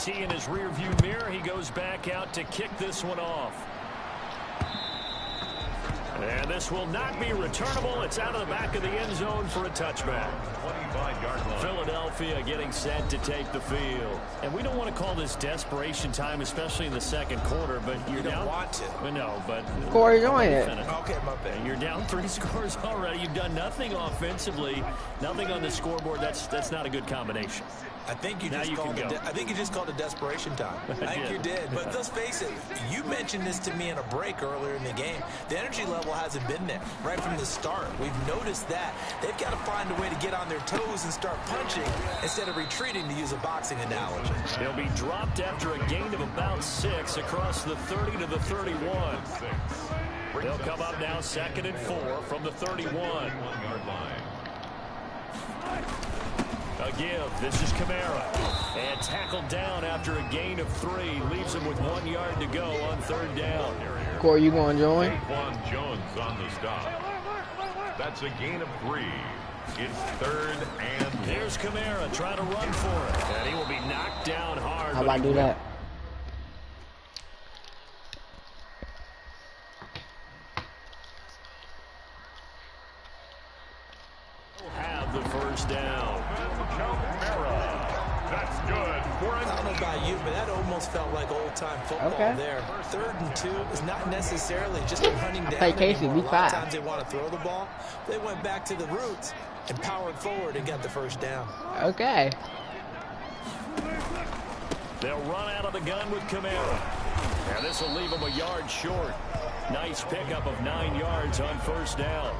tee in his rearview mirror. He goes back out to kick this one off. And this will not be returnable. It's out of the back of the end zone for a touchback. 25-yard line. Philadelphia getting set to take the field. And we don't want to call this desperation time, especially in the second quarter, but you're down. You don't want to. No, but Corey, join it. Okay, my bad. You're down 3 scores already. You've done nothing offensively, nothing on the scoreboard. That's not a good combination. I think you just called it desperation time. I think you did. But let's face it, you mentioned this to me in a break earlier in the game. The energy level hasn't been there right from the start. We've noticed that. They've got to find a way to get on their toes and start punching instead of retreating, to use a boxing analogy. They'll be dropped after a gain of about 6 across the 30 to the 31. They'll come up now 2nd and 4 from the 31. A give. This is Kamara. And tackled down after a gain of 3. Leaves him with 1 yard to go on 3rd down. Corey, you going to join? Juan Jones on the stop. That's a gain of 3. It's 3rd and... Here's Kamara trying to run for it. And he will be knocked down hard. How about I do that? Have the first down. That's good. I don't know about you, but that almost felt like old-time football there. 3rd and 2 is not necessarily just hunting down anymore. A lot of times they want to throw the ball. They went back to the roots and powered forward and got the first down. Okay. They'll run out of the gun with Kamara. And this will leave him a yard short. Nice pickup of 9 yards on 1st down.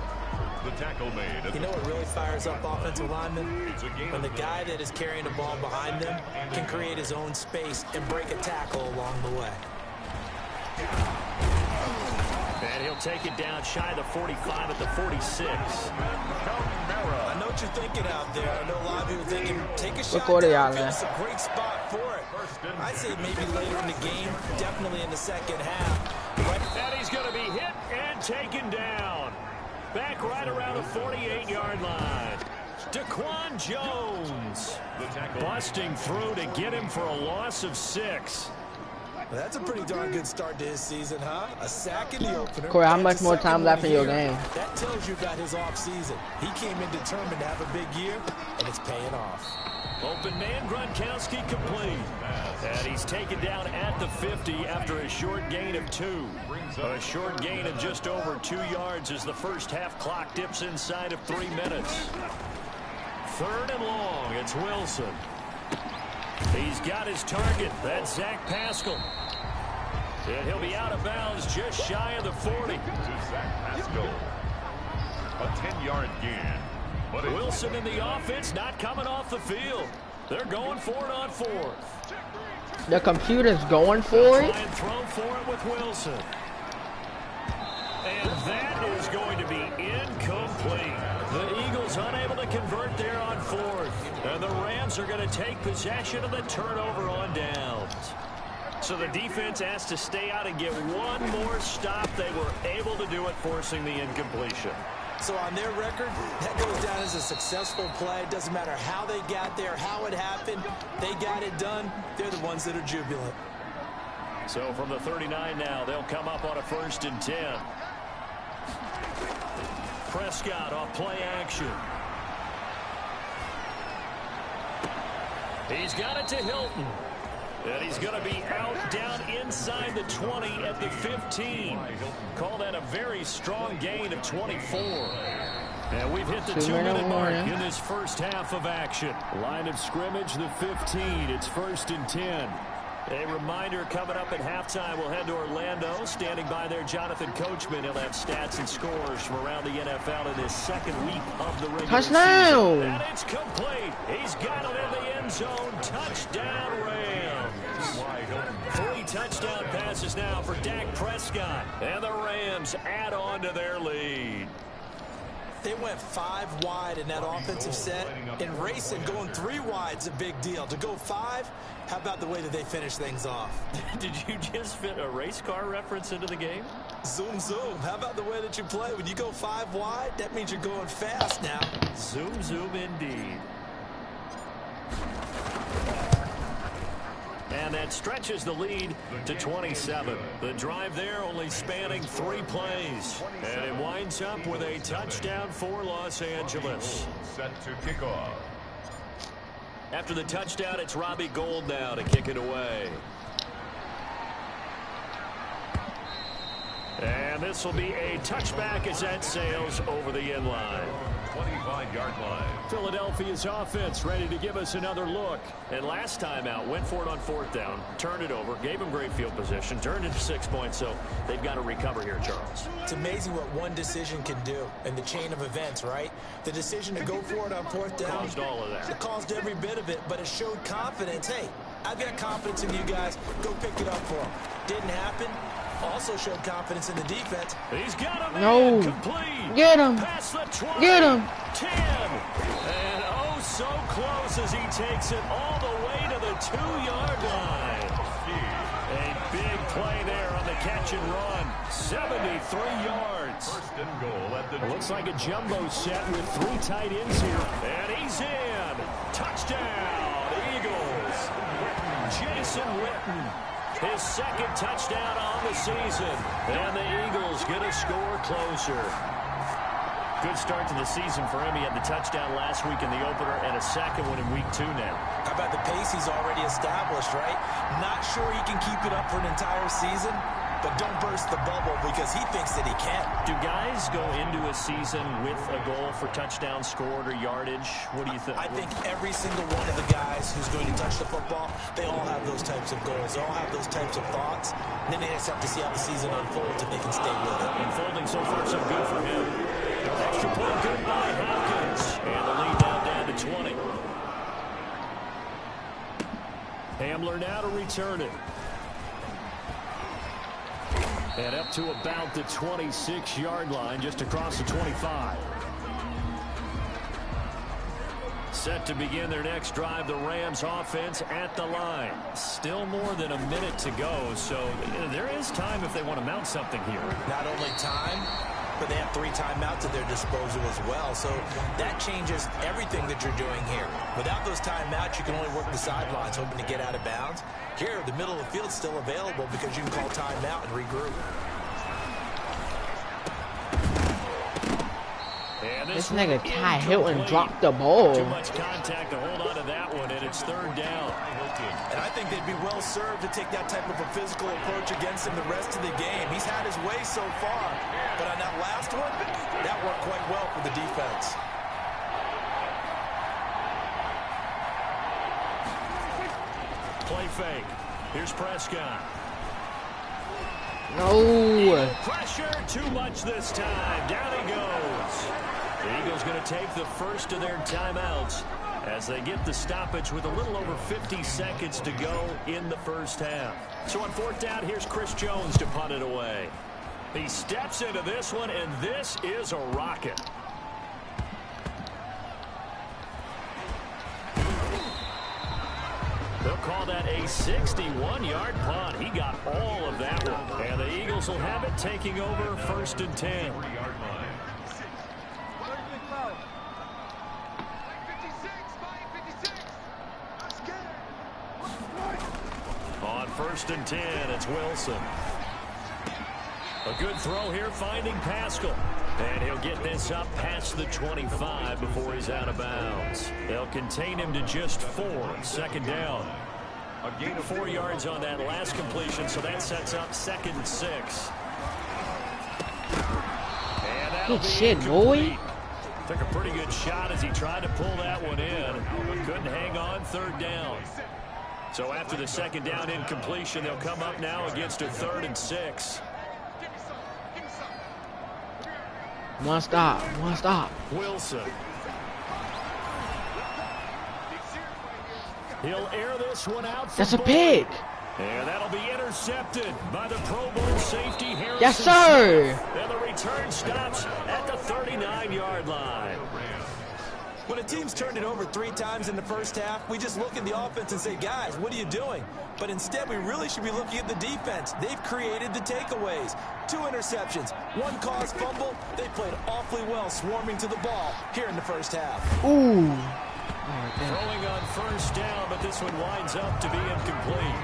The tackle made. You know what really fires up offensive linemen? When the guy that is carrying the ball behind them can create his own space and break a tackle along the way. And he'll take it down shy of the 45 at the 46. I know what you're thinking out there. I know a lot of you are thinking, take a shot. It's a great spot for it. I'd say maybe later in the game, definitely in the second half. And he's going to be hit and taken down. Back right around the 48-yard line. Daquan Jones busting through to get him for a loss of 6. Well, that's a pretty darn good start to his season, huh? A sack in the opener. Corey, how much more time left in your game? That tells you about his offseason. He came in determined to have a big year, and it's paying off. Open man, Gronkowski complete. And he's taken down at the 50 after a short gain of 2. A short gain of just over 2 yards as the first half clock dips inside of 3 minutes. 3rd and long. It's Wilson. He's got his target. That's Zach Pascal. And he'll be out of bounds just shy of the 40. Zach Pascal. A 10-yard gain. Wilson in the offense, not coming off the field. They're going for it on 4th. The computer's going for it? Try and throw for it with Wilson. And that is going to be incomplete. The Eagles unable to convert there on 4th. And the Rams are going to take possession of the turnover on downs. So the defense has to stay out and get one more stop. They were able to do it, forcing the incompletion. So on their record, that goes down as a successful play. It doesn't matter how they got there, how it happened. They got it done. They're the ones that are jubilant. So from the 39 now, they'll come up on a 1st and 10. Prescott off play action. He's got it to Hilton. And he's going to be out down inside the 20 at the 15. Call that a very strong gain of 24. And we've hit the 2-minute mark in this first half of action. Line of scrimmage, the 15. It's 1st and 10. A reminder coming up at halftime, we'll head to Orlando. Standing by there, Jonathan Coachman. He'll have stats and scores from around the NFL in his 2nd week of the regular season. And it's complete. He's got it in the end zone. Touchdown, Rams. 3 touchdown passes now for Dak Prescott. And the Rams add on to their lead. They went 5 wide in that offensive set. And racing, going 3 wide is a big deal. To go 5, how about the way that they finish things off? Did you just fit a race car reference into the game? Zoom, zoom. How about the way that you play? When you go 5 wide, that means you're going fast now. Zoom, zoom indeed. And that stretches the lead to 27. The drive there only spanning 3 plays. And it winds up with a touchdown for Los Angeles. Set to kick off. After the touchdown, it's Robbie Gould now to kick it away. And this will be a touchback as that sails over the end line. 25-yard line. Philadelphia's offense ready to give us another look. And last time out, went for it on 4th down, turned it over, gave them great field position, turned it to 6 points, so they've got to recover here, Charles. It's amazing what one decision can do in the chain of events, right? The decision to go for it on 4th down. Caused all of that. It caused every bit of it, but it showed confidence. Hey, I've got confidence in you guys. Go pick it up for them. Didn't happen. Also showed confidence in the defense. He's got him. No. Complete. Get him. Past the 20. Get him. 10. And oh, so close as he takes it all the way to the 2-yard line. A big play there on the catch and run. 73 yards. First and goal at the Looks like a jumbo set with 3 tight ends here. And he's in. Touchdown, Eagles. Jason Witten. His 2nd touchdown on the season. And the Eagles get a score closer. Good start to the season for him. He had the touchdown last week in the opener and a 2nd one in week 2 now. How about the pace he's already established, right? Not sure he can keep it up for an entire season, but don't burst the bubble because he thinks that he can. Do guys go into a season with a goal for touchdowns scored or yardage? What do you think? I think every single one of the guys who's going to touch the football, they all have those types of goals. They all have those types of thoughts. And then they just have to see how the season unfolds if they can stay with it. Unfolding so far so good for him. Extra point good by Hopkins. And the lead now down to 20. Hamler now to return it. And up to about the 26-yard line, just across the 25. Set to begin their next drive, the Rams offense at the line. Still more than a minute to go, so there is time if they want to mount something here. Not only time, but they have 3 timeouts at their disposal as well. So that changes everything that you're doing here. Without those timeouts, you can only work the sidelines, hoping to get out of bounds. Here, the middle of the field's still available because you can call timeout and regroup. And This nigga Ty Hilton dropped the ball. Too much contact to hold on to that one, and it's 3rd down. And I think they'd be well served to take that type of a physical approach against him the rest of the game. He's had his way so far, but on that last one, that worked quite well for the defense. Play fake. Here's Prescott. No. Pressure, too much this time. Down he goes. The Eagles going to take the first of their timeouts as they get the stoppage with a little over 50 seconds to go in the first half. So on 4th down, here's Chris Jones to punt it away. He steps into this one, and this is a rocket. They'll call that a 61-yard punt. He got all of that one. And the Eagles will have it, taking over 1st and 10. 3-yard line. On 1st and 10, it's Wilson. A good throw here, finding Pascal. And he'll get this up past the 25 before he's out of bounds. They'll contain him to just 4. 2nd down. A gain of 4 yards on that last completion, so that sets up 2nd and 6. And that'll Good be shit, incomplete. boy. Took a pretty good shot as he tried to pull that one in, but couldn't hang on 3rd down. So after the 2nd down incompletion, they'll come up now against a 3rd and 6. One stop. Wilson. He'll air this one out for That's a Boyd. pick. And that'll be intercepted by the Pro Bowl safety Harrison. Yes, sir. And the return stops at the 39-yard line. When a team's turned it over 3 times in the first half, we just look at the offense and say, guys, what are you doing? But instead, we really should be looking at the defense. They've created the takeaways. 2 interceptions, 1 caused fumble. They played awfully well swarming to the ball here in the first half. Ooh. Throwing on 1st down, but this one winds up to be incomplete.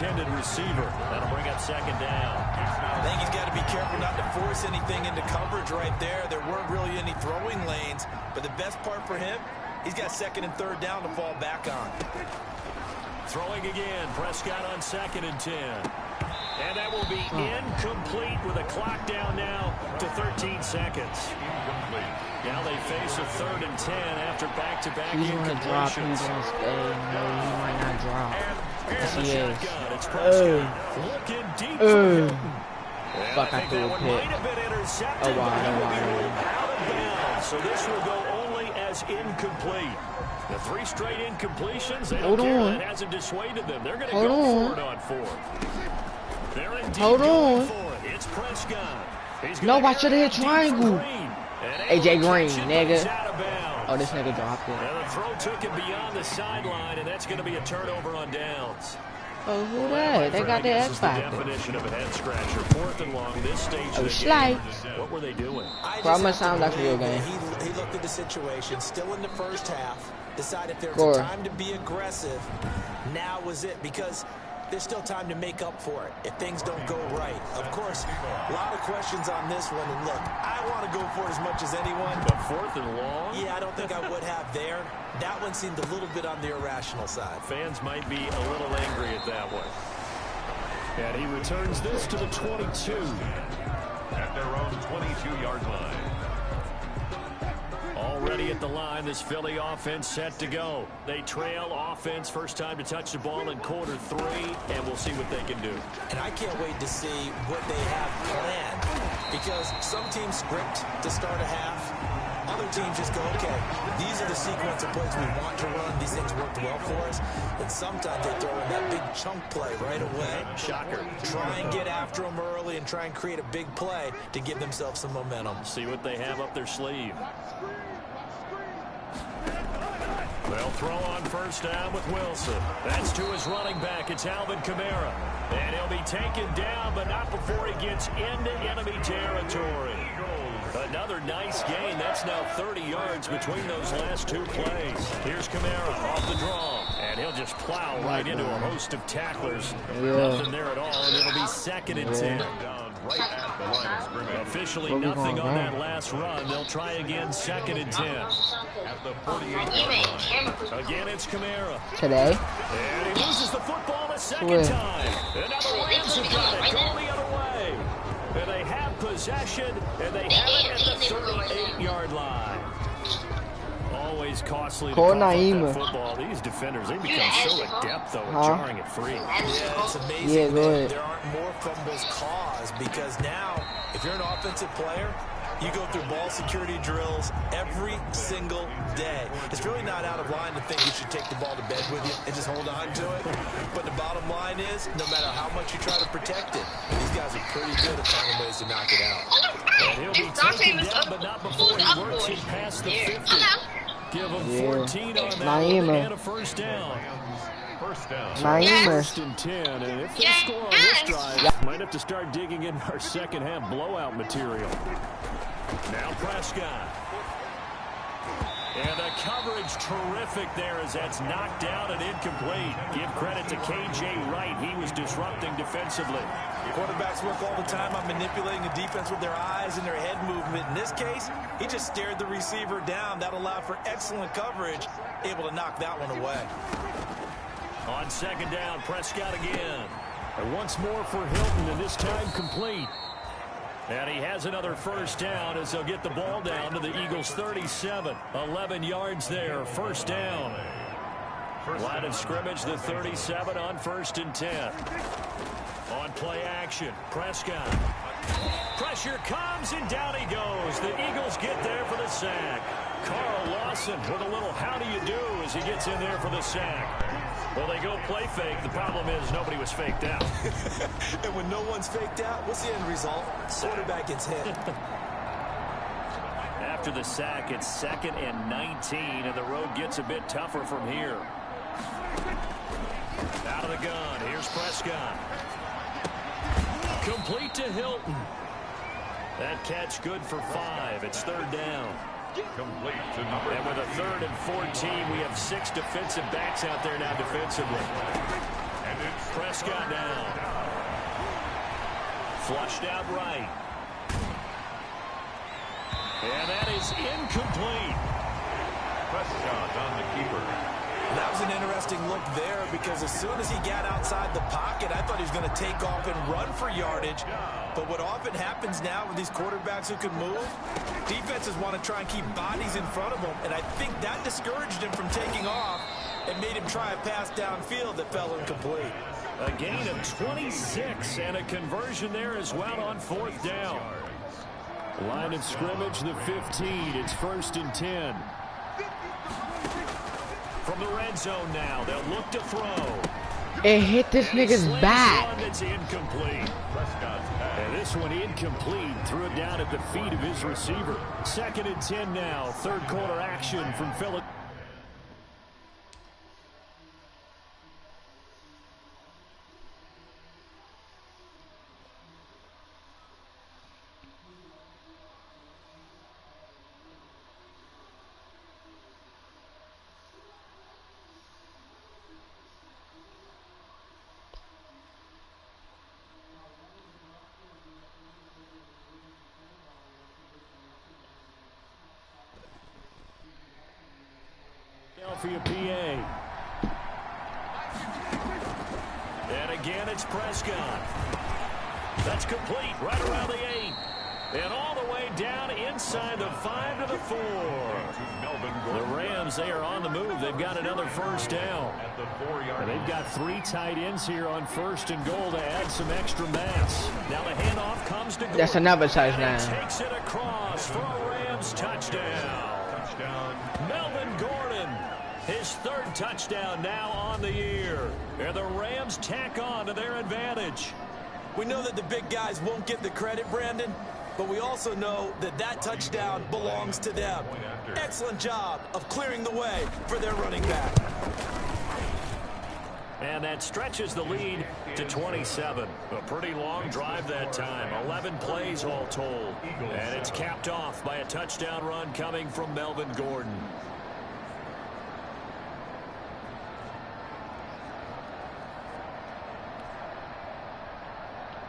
intended receiver. That'll bring up second down. I think he's got to be careful not to force anything into coverage right there. There weren't really any throwing lanes, but the best part for him, he's got second and third down to fall back on. Throwing again, Prescott on 2nd and 10. And that will be incomplete with a clock down now to 13 seconds. Now they face a 3rd and 10 after back-to-back He's going to drop. He's going to stay. No, he might not drop. Yes, he is. Looking deep for Fuck, I threw a pick. Oh, wow. Out of bounds, so this will go only as incomplete. The 3 straight incompletions, they don't care. That hasn't dissuaded them. They're going to go for it on 4th. They're indeed going for it. It's Prescott. No, I should have hit triangle. AJ Green, nigga. Oh, this nigga dropped it. And the throw took him beyond the sideline, and that's going to be a turnover on downs. Oh, who that? They got the X Factor. Definition of a head scratcher. 4th and long. This stage of the game. What were they doing? Bro, I'm gonna sound like a real game. He looked at the situation, still in the first half, decided if there was a time to be aggressive, now was it, because there's still time to make up for it if things don't go right. Of course, a lot of questions on this one, and look, I want to go for it as much as anyone. But 4th and long? Yeah, I don't think I would have there. That one seemed a little bit on the irrational side. Fans might be a little angry at that one. And he returns this to the 22. At their own 22-yard line. Already at the line, this Philly offense set to go. They trail offense, first time to touch the ball in quarter 3, and we'll see what they can do. And I can't wait to see what they have planned, because some teams script to start a half. Other teams just go, okay, these are the sequence of plays we want to run. These things worked well for us. And sometimes they throw in that big chunk play right away. Shocker. Try and get after them early and try and create a big play to give themselves some momentum. See what they have up their sleeve. They'll throw on first down with Wilson. That's to his running back. It's Alvin Kamara. And he'll be taken down, but not before he gets into enemy territory. Another nice gain. That's now 30 yards between those last 2 plays. Here's Kamara off the draw. And he'll just plow right into a host of tacklers. Nothing there at all, and it'll be 2nd and 10. Right at the line of scrimmage. Officially nothing on that last run. They'll try again, 2nd and 10. At the 48-yard line. Again, it's Kamara. Today. And he loses the football a second time. And now the Rams have got it. Going the other way. And they have possession, and they have it at the 38-yard line. Always costly to cough up that football. These defenders, they become so adept, though, at jarring it free. Yeah, it's amazing that there aren't more fumbles caused, because now, if you're an offensive player, you go through ball security drills every single day. It's really not out of line to think you should take the ball to bed with you and just hold on to it. But the bottom line is, no matter how much you try to protect it, these guys are pretty good at finding ways to knock it out. And he'll be taken down, but not before he works it past the 50. Give him 14 on that and a first down. First down. First and 10. And if they score on this drive, might have to start digging in our second half blowout material. Now Prescott. And the coverage terrific there as that's knocked down and incomplete. Give credit to K.J. Wright. He was disrupting defensively. Quarterbacks work all the time on manipulating the defense with their eyes and their head movement. In this case, he just stared the receiver down. That allowed for excellent coverage, able to knock that one away. On second down, Prescott again. And once more for Hilton, and this time complete. And he has another first down as they'll get the ball down to the Eagles' 37. 11 yards there, first down. Line of scrimmage, the 37 on 1st and 10. On play action, Prescott. Pressure comes, and down he goes. The Eagles get there for the sack. Carl Lawson with a little how do you do as he gets in there for the sack. Well, they go play fake. The problem is nobody was faked out. And when no one's faked out, what's the end result? Quarterback gets hit. After the sack, it's 2nd and 19, and the road gets a bit tougher from here. Out of the gun, here's Prescott. Complete to Hilton. That catch good for 5. It's 3rd down. Complete to number. And with a 3rd and 14, we have 6 defensive backs out there now defensively. And it's Prescott now. Flushed out right. And that is incomplete. Prescott on the keeper. That was an interesting look there because as soon as he got outside the pocket, I thought he was going to take off and run for yardage. But what often happens now with these quarterbacks who can move, defenses want to try and keep bodies in front of them, and I think that discouraged him from taking off and made him try a pass downfield that fell incomplete. A gain of 26 and a conversion there as well on 4th down. Line of scrimmage, the 15. It's 1st and 10. From the red zone now, they'll look to throw. It hit this nigga's back. It's incomplete. And this one incomplete. Threw it down at the feet of his receiver. 2nd and 10 now. 3rd quarter action from Philadelphia. PA. And again, it's Prescott. That's complete right around the 8. And all the way down inside the 5 to the 4. The Rams, they are on the move. They've got another 1st down. And they've got 3 tight ends here on 1st and goal to add some extra mass. Now the handoff comes to Gordon. That's another touchdown. Takes it across for a Rams touchdown. Melvin Gordon. His 3rd touchdown now on the year. And the Rams tack on to their advantage. We know that the big guys won't get the credit, Brandon, but we also know that that touchdown belongs to them. Excellent job of clearing the way for their running back. And that stretches the lead to 27. A pretty long drive that time. 11 plays all told. And it's capped off by a touchdown run coming from Melvin Gordon.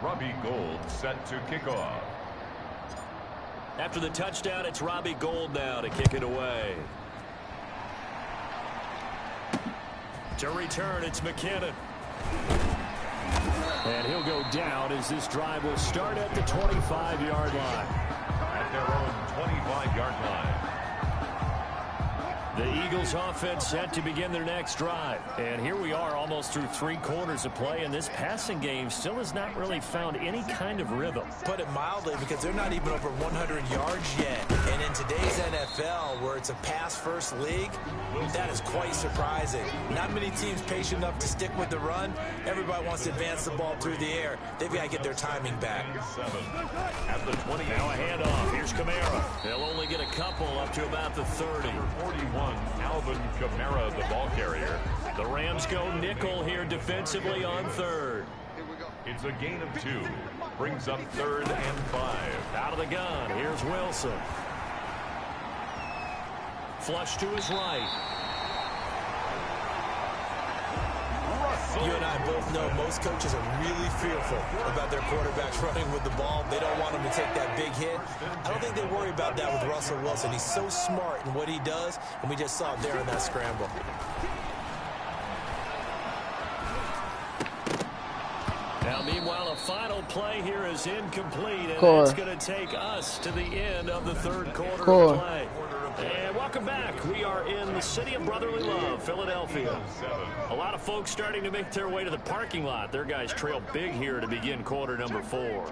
Robbie Gould set to kick off. After the touchdown, it's Robbie Gould now to kick it away. To return, it's McKinnon. And he'll go down as this drive will start at the 25-yard line. At their own 25-yard line. The Eagles offense set to begin their next drive. And here we are almost through 3 quarters of play, and this passing game still has not really found any kind of rhythm. Put it mildly, because they're not even over 100 yards yet. And in today's NFL, where it's a pass-first league, that is quite surprising. Not many teams patient enough to stick with the run. Everybody wants to advance the ball through the air. They've got to get their timing back. At the 20. Now a handoff. Here's Kamara. They'll only get a couple up to about the 30. 41. Alvin Kamara, the ball carrier. The Rams go nickel here defensively on 3rd. It's a gain of 2. Brings up 3rd and 5. Out of the gun. Here's Wilson. Flush to his right. You and I both know most coaches are really fearful about their quarterbacks running with the ball. They don't want them to take that big hit. I don't think they worry about that with Russell Wilson. He's so smart in what he does, and we just saw it there in that scramble. Now, meanwhile, a final play here is incomplete, and that's going to take us to the end of the 3rd quarter of play. And welcome back. We are in the city of brotherly love, Philadelphia. A lot of folks starting to make their way to the parking lot. Their guys trail big here to begin quarter number 4.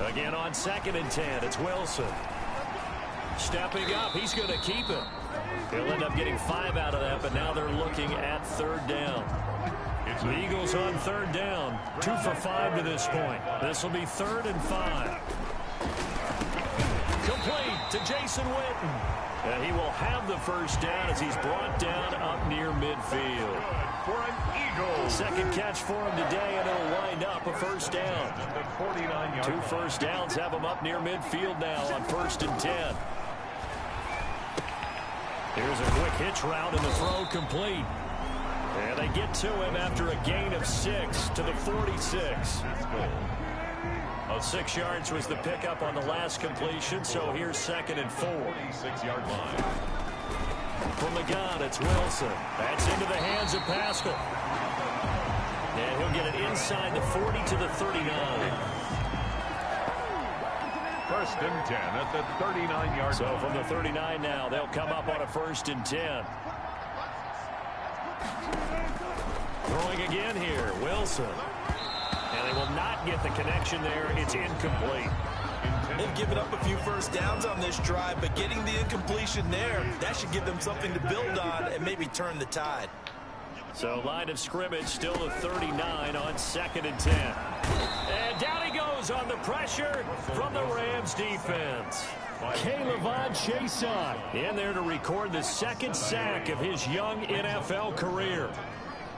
Again on 2nd and 10, it's Wilson. Stepping up, he's going to keep it. He'll end up getting 5 out of that, but now they're looking at 3rd down. The Eagles on 3rd down, 2 for 5 to this point. This will be 3rd and 5. Complete to Jason Witten. And he will have the 1st down as he's brought down up near midfield. For an Eagle. 2nd catch for him today, and it'll wind up a 1st down. 2 1st downs have him up near midfield now on 1st and 10. Here's a quick hitch route, and the throw complete. And they get to him after a gain of 6 to the 46. 6 yards was the pickup on the last completion, so here's 2nd and 4. 46-yard line. From the gun, it's Wilson. That's into the hands of Pascal. And he'll get it inside the 40 to the 39. 1st and 10 at the 39-yard line. So from the 39 now, they'll come up on a 1st and 10. Throwing again here, Wilson. And they will not get the connection there. It's incomplete. They've given up a few first downs on this drive, but getting the incompletion there, that should give them something to build on and maybe turn the tide. So line of scrimmage still at 39 on 2nd and 10. And down he goes on the pressure from the Rams defense. K'Lavon Chaisson in there to record the 2nd sack of his young NFL career.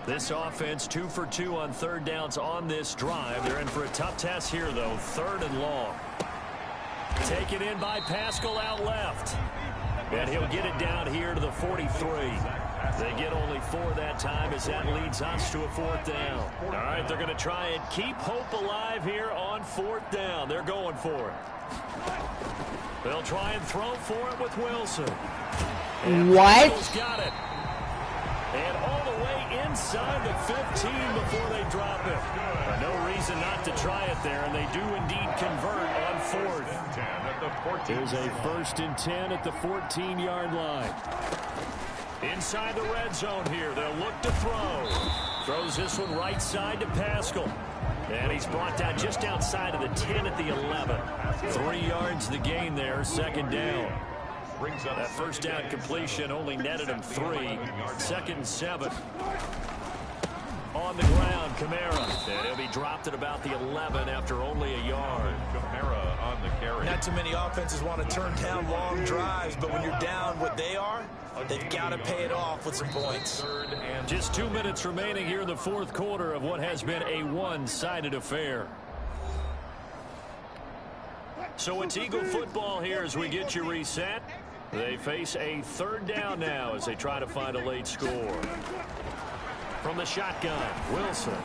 This offense 2 for 2 on 3rd downs on this drive. They're in for a tough test here, though. 3rd and long. Taken in by Pascal out left. And he'll get it down here to the 43. They get only 4 that time as that leads us to a 4th down. All right, they're going to try and keep hope alive here on 4th down. They're going for it. They'll try and throw for it with Wilson. And what? Pascal's got it. And all the way inside the 15 before they drop it. No reason not to try it there, and they do indeed convert on 4th. Here's a 1st and 10 at the 14-yard line. Inside the red zone here, they'll look to throw. Throws this one right side to Pascal. And he's brought down just outside of the 10 at the 11. 3 yards the gain there, 2nd down. That 1st down completion only netted him 3. 2nd and 7. On the ground, Kamara. And he'll be dropped at about the 11 after only a yard. Kamara on the carry. Not too many offenses want to turn down long drives, but when you're down what they are, they've got to pay it off with some points. Just 2 minutes remaining here in the 4th quarter of what has been a one-sided affair. So it's Eagle football here as we get you reset. They face a 3rd down now as they try to find a late score. From the shotgun, Wilson.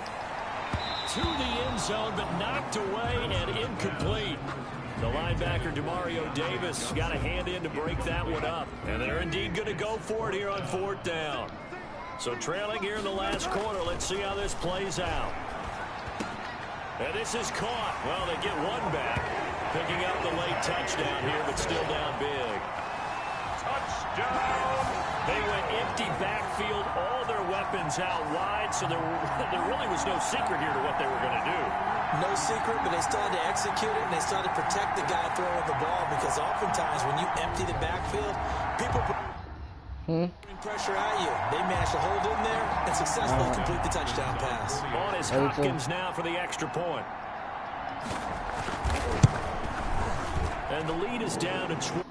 To the end zone, but knocked away and incomplete. The linebacker, Demario Davis, got a hand in to break that one up. And they're indeed going to go for it here on 4th down. So trailing here in the last quarter. Let's see how this plays out. And this is caught. Well, they get one back. Picking up the late touchdown here, but still down big. Touchdown! They went empty backfield, all their weapons out wide, so there really was no secret here to what they were going to do. No secret, but they started to execute it, and they started to protect the guy throwing the ball, because oftentimes when you empty the backfield, people bring pressure at you. They managed to hold in there and successfully complete the touchdown pass. On is Hopkins now for the extra point. And the lead is down to 12.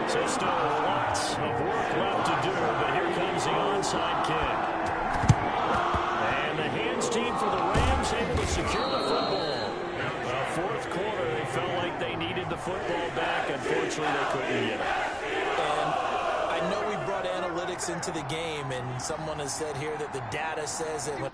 So still lots of work left to do, but here comes the onside kick. And the hands team for the Rams able to secure the football. 4th quarter, they felt like they needed the football back. Unfortunately, they couldn't get it. And I know we brought analytics into the game, and someone has said here that the data says that when